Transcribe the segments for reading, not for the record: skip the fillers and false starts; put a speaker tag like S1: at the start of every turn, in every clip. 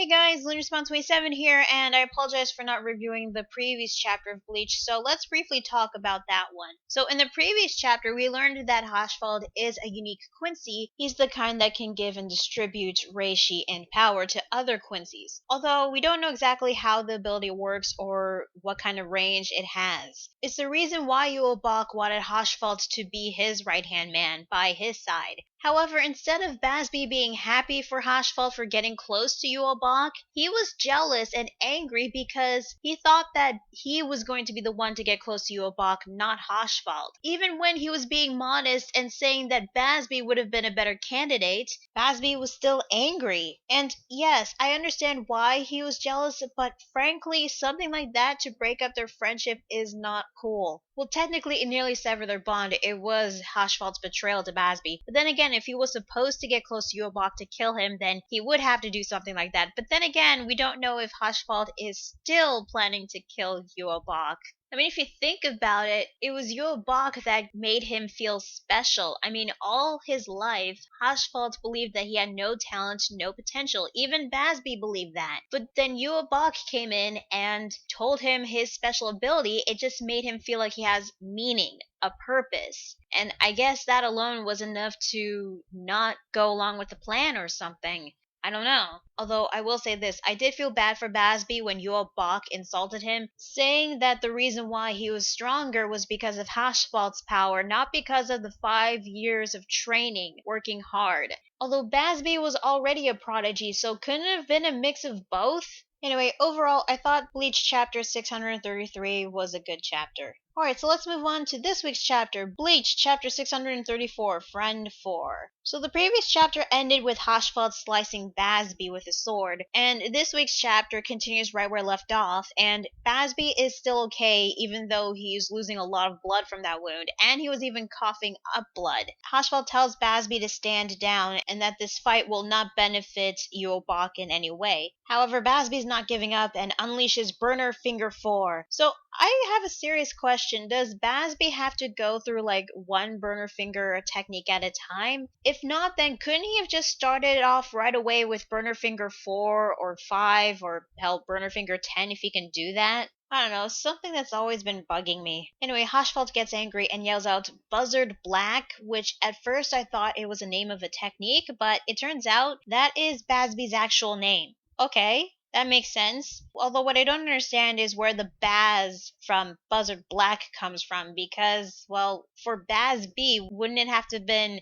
S1: guys, LunaSpawn27 here, and I apologize for not reviewing the previous chapter of Bleach, so let's briefly talk about that one. So in the previous chapter, we learned that Haschwalth is a unique Quincy. He's the kind that can give and distribute reishi and power to other Quincies, although we don't know exactly how the ability works or what kind of range it has. It's the reason why Yuobak wanted Haschwalth to be his right-hand man by his side. However, instead of Bazz-B being happy for Haschwalth for getting close to Yuobak, he was jealous and angry because he thought that he was going to be the one to get close to Yuobak, not Haschwalth. Even when he was being modest and saying that Bazz-B would have been a better candidate, Bazz-B was still angry. And yes, I understand why he was jealous, but frankly, something like that to break up their friendship is not cool. Well, technically, it nearly severed their bond. It was Haschwalth's betrayal to Bazz-B. But then again, if he was supposed to get close to Yuobak to kill him, then he would have to do something like that. But then again, we don't know if Haschwalth is still planning to kill Yuobak. I mean, if you think about it, it was Yuobak that made him feel special. I mean, all his life, Haschwalth believed that he had no talent, no potential. Even Bazz-B believed that. But then Yuobak came in and told him his special ability. It just made him feel like he has meaning, a purpose. And I guess that alone was enough to not go along with the plan or something. I don't know. Although I will say this, I did feel bad for Bazz-B when Yuobak insulted him, saying that the reason why he was stronger was because of Haschwalth's power, not because of the 5 years of training, working hard. Although Bazz-B was already a prodigy, so couldn't it have been a mix of both? Anyway, overall, I thought Bleach chapter 633 was a good chapter. Alright, so let's move on to this week's chapter, Bleach chapter 634, Friend 4. So the previous chapter ended with Haschwalth slicing Bazz-B with his sword, and this week's chapter continues right where it left off, and Bazz-B is still okay even though he's losing a lot of blood from that wound, and he was even coughing up blood. Haschwalth tells Bazz-B to stand down and that this fight will not benefit Yuobak in any way. However, Bazz-B's not giving up and unleashes Burner Finger 4. So I have a serious question. Does Bazz-B have to go through like one burner finger technique at a time? If not, then couldn't he have just started off right away with burner finger 4 or 5 or hell, burner finger 10 if he can do that? I don't know, something that's always been bugging me. Anyway, Haschwalth gets angry and yells out Buzzard Black, which at first I thought it was a name of a technique, but it turns out that is Bazz-B's actual name. Okay. That makes sense. Although what I don't understand is where the Bazz from Buzzard Black comes from, because, well, for Bazz-B, wouldn't it have to have been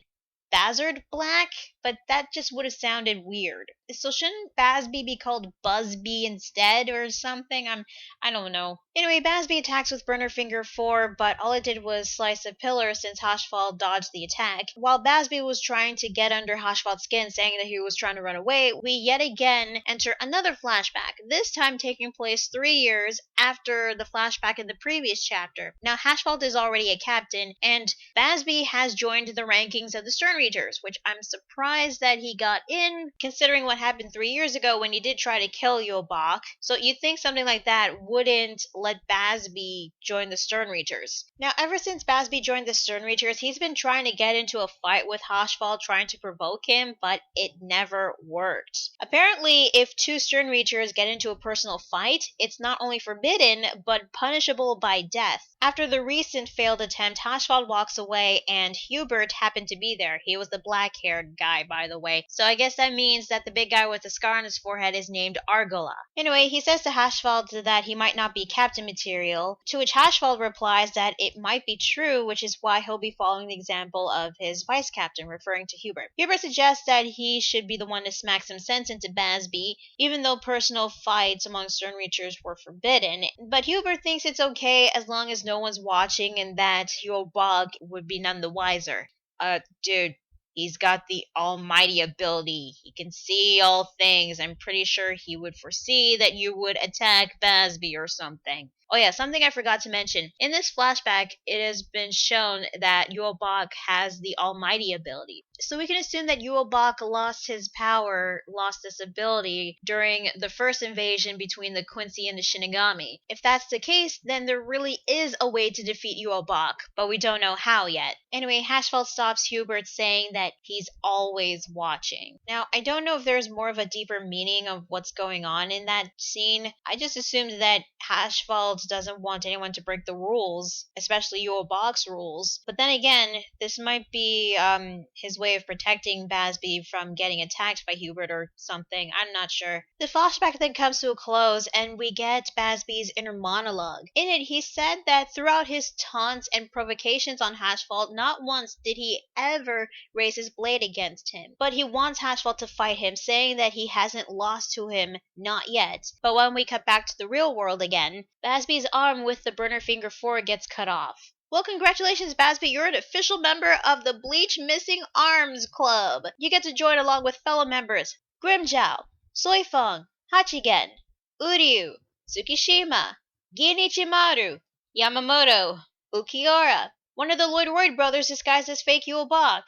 S1: Buzzard Black? But that just would have sounded weird. So shouldn't Bazz-B be called Buzz-B instead or something? I don't know. Anyway, Bazz-B attacks with Burner Finger 4, but all it did was slice a pillar since Haschwalth dodged the attack. While Bazz-B was trying to get under Haschwalth's skin, saying that he was trying to run away, we yet again enter another flashback, this time taking place 3 years after the flashback in the previous chapter. Now, Haschwalth is already a captain, and Bazz-B has joined the rankings of the Stern Reachers, which I'm surprised that he got in, considering what happened 3 years ago when he did try to kill Yuobak. So you'd think something like that wouldn't let Bazz-B join the Stern Reachers. Now, ever since Bazz-B joined the Stern Reachers, he's been trying to get into a fight with Haschwalth, trying to provoke him, but it never worked. Apparently, if 2 Stern Reachers get into a personal fight, it's not only forbidden, but punishable by death. After the recent failed attempt, Haschwalth walks away, and Hubert happened to be there. He was the black-haired guy, by the way. So I guess that means that the big guy with the scar on his forehead is named Argola. Anyway, he says to Haschwalth that he might not be captain material, to which Haschwalth replies that it might be true, which is why he'll be following the example of his vice captain, referring to Hubert. Hubert suggests that he should be the one to smack some sense into Bazz-B, even though personal fights among Stern Reachers were forbidden. But Hubert thinks it's okay as long as no one's watching and that Yuobak would be none the wiser. Dude, he's got the almighty ability. He can see all things. I'm pretty sure he would foresee that you would attack Bazz-B or something. Oh yeah, something I forgot to mention. In this flashback, it has been shown that Yuobak has the almighty ability. So we can assume that Yuobak lost his power, lost this ability, during the first invasion between the Quincy and the Shinigami. If that's the case, then there really is a way to defeat Yuobak, but we don't know how yet. Anyway, Haschwalth stops Hubert saying that that he's always watching. Now, I don't know if there's more of a deeper meaning of what's going on in that scene. I just assumed that Haschwalth doesn't want anyone to break the rules, especially Yulbach's rules. But then again, this might be his way of protecting Bazz-B from getting attacked by Hubert or something. I'm not sure. The flashback then comes to a close, and we get Bazz-B's inner monologue. In it, he said that throughout his taunts and provocations on Haschwalth, not once did he ever raise his blade against him. But he wants Haschwalth to fight him, saying that he hasn't lost to him, not yet. But when we cut back to the real world again, Bazz-B's arm with the burner finger 4 gets cut off. Well, congratulations, Bazz-B. You're an official member of the Bleach Missing Arms Club. You get to join along with fellow members Grimmjow, Soifeng, Hachigen, Uryu, Tsukishima, Ginichimaru, Yamamoto, Ukiura, one of the Lloyd Wright brothers disguised as fake Yulbach,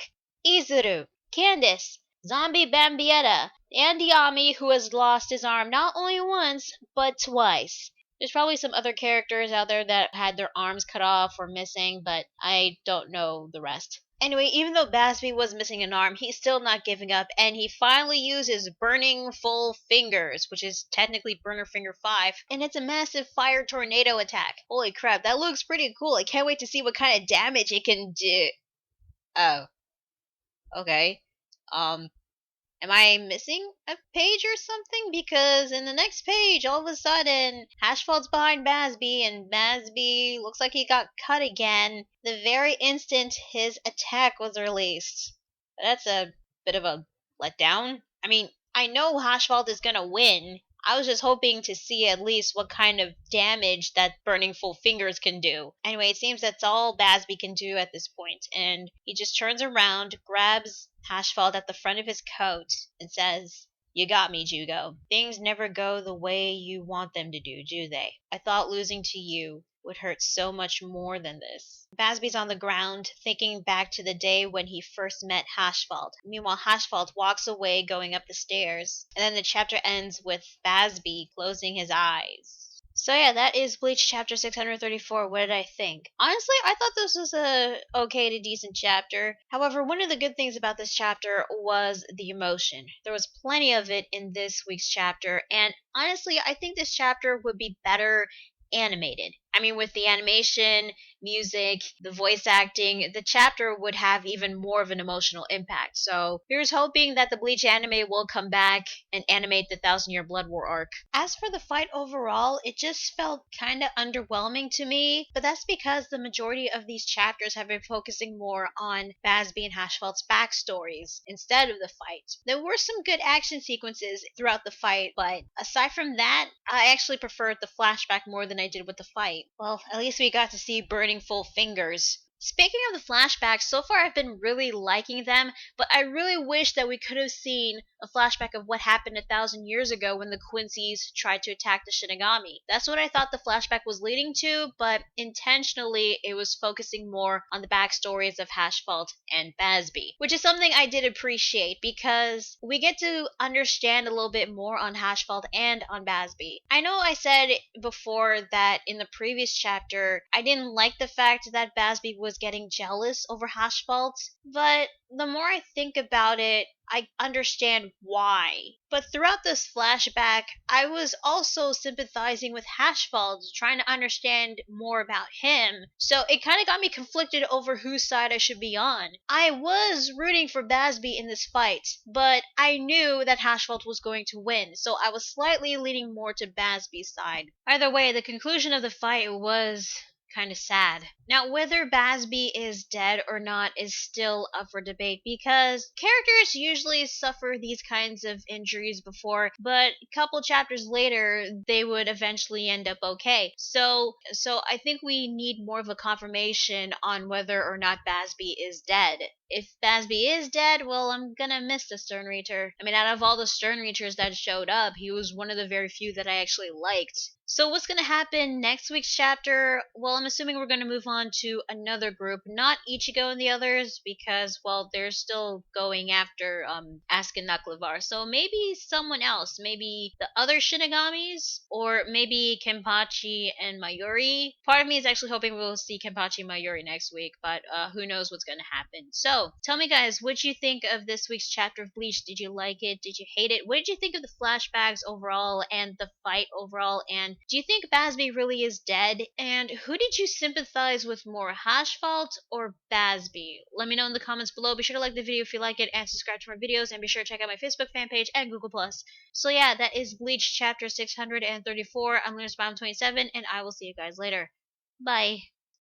S1: Izuru, Candace, Zombie Bambietta, and Yami, who has lost his arm not only once, but twice. There's probably some other characters out there that had their arms cut off or missing, but I don't know the rest. Anyway, even though Bazz-B was missing an arm, he's still not giving up, and he finally uses Burning Full Fingers, which is technically Burner Finger 5, and it's a massive fire tornado attack. Holy crap, that looks pretty cool. I can't wait to see what kind of damage it can do. Oh. Okay. Am I missing a page or something? Because in the next page, all of a sudden, Haschwalth's behind Bazz-B, and Bazz-B looks like he got cut again the very instant his attack was released. That's a bit of a letdown. I mean, I know Haschwalth is gonna win. I was just hoping to see at least what kind of damage that Burning Full Fingers can do. Anyway, it seems that's all Bazz-B can do at this point, and he just turns around, grabs Haschwalth at the front of his coat, and says, "You got me, Jugo. Things never go the way you want them to do they? I thought losing to you would hurt so much more than this." Bazz-B's on the ground, thinking back to the day when he first met Haschwalth. Meanwhile, Haschwalth walks away going up the stairs, and then the chapter ends with Bazz-B closing his eyes. So yeah, that is Bleach chapter 634. What did I think? Honestly, I thought this was a okay to decent chapter. However, one of the good things about this chapter was the emotion. There was plenty of it in this week's chapter, and honestly, I think this chapter would be better animated. I mean, with the animation, music, the voice acting, the chapter would have even more of an emotional impact. So here's hoping that the Bleach anime will come back and animate the Thousand Year Blood War arc. As for the fight overall, it just felt kinda underwhelming to me, but that's because the majority of these chapters have been focusing more on Bazz-B and Haschwalth's backstories instead of the fight. There were some good action sequences throughout the fight, but aside from that, I actually preferred the flashback more than I did with the fight. Well, at least we got to see Burning Full Fingers. Speaking of the flashbacks, so far I've been really liking them, but I really wish that we could have seen a flashback of what happened 1,000 years ago when the Quincy's tried to attack the Shinigami. That's what I thought the flashback was leading to, but intentionally it was focusing more on the backstories of Haschwalth and Bazz-B, which is something I did appreciate because we get to understand a little bit more on Haschwalth and on Bazz-B. I know I said before that in the previous chapter I didn't like the fact that Bazz-B was getting jealous over Haschwalth, but the more I think about it, I understand why. But throughout this flashback, I was also sympathizing with Haschwalth, trying to understand more about him. So it kind of got me conflicted over whose side I should be on. I was rooting for Bazz-B in this fight, but I knew that Haschwalth was going to win, so I was slightly leaning more to Bazz-B's side. Either way, the conclusion of the fight was kind of sad. Now, whether Bazz-B is dead or not is still up for debate because characters usually suffer these kinds of injuries before, but a couple chapters later, they would eventually end up okay. So I think we need more of a confirmation on whether or not Bazz-B is dead. If Bazz-B is dead, well, I'm gonna miss the Stern Reacher. I mean, out of all the Stern Reachers that showed up, he was one of the very few that I actually liked. So what's gonna happen next week's chapter? Well, I'm assuming we're gonna move on to another group, not Ichigo and the others, because, well, they're still going after Asuka and Naklevar. So maybe someone else, maybe the other Shinigamis, or maybe Kenpachi and Mayuri. Part of me is actually hoping we'll see Kenpachi and Mayuri next week, but who knows what's gonna happen. So So, tell me guys, what you think of this week's chapter of Bleach? Did you like it? Did you hate it? What did you think of the flashbacks overall and the fight overall? And do you think Bazz-B really is dead? And who did you sympathize with more, Haschwalth or Bazz-B? Let me know in the comments below. Be sure to like the video if you like it and subscribe to more videos, and be sure to check out my Facebook fan page and Google+. So yeah, that is Bleach chapter 634. I'm Lunar Spam 27, and I will see you guys later. Bye.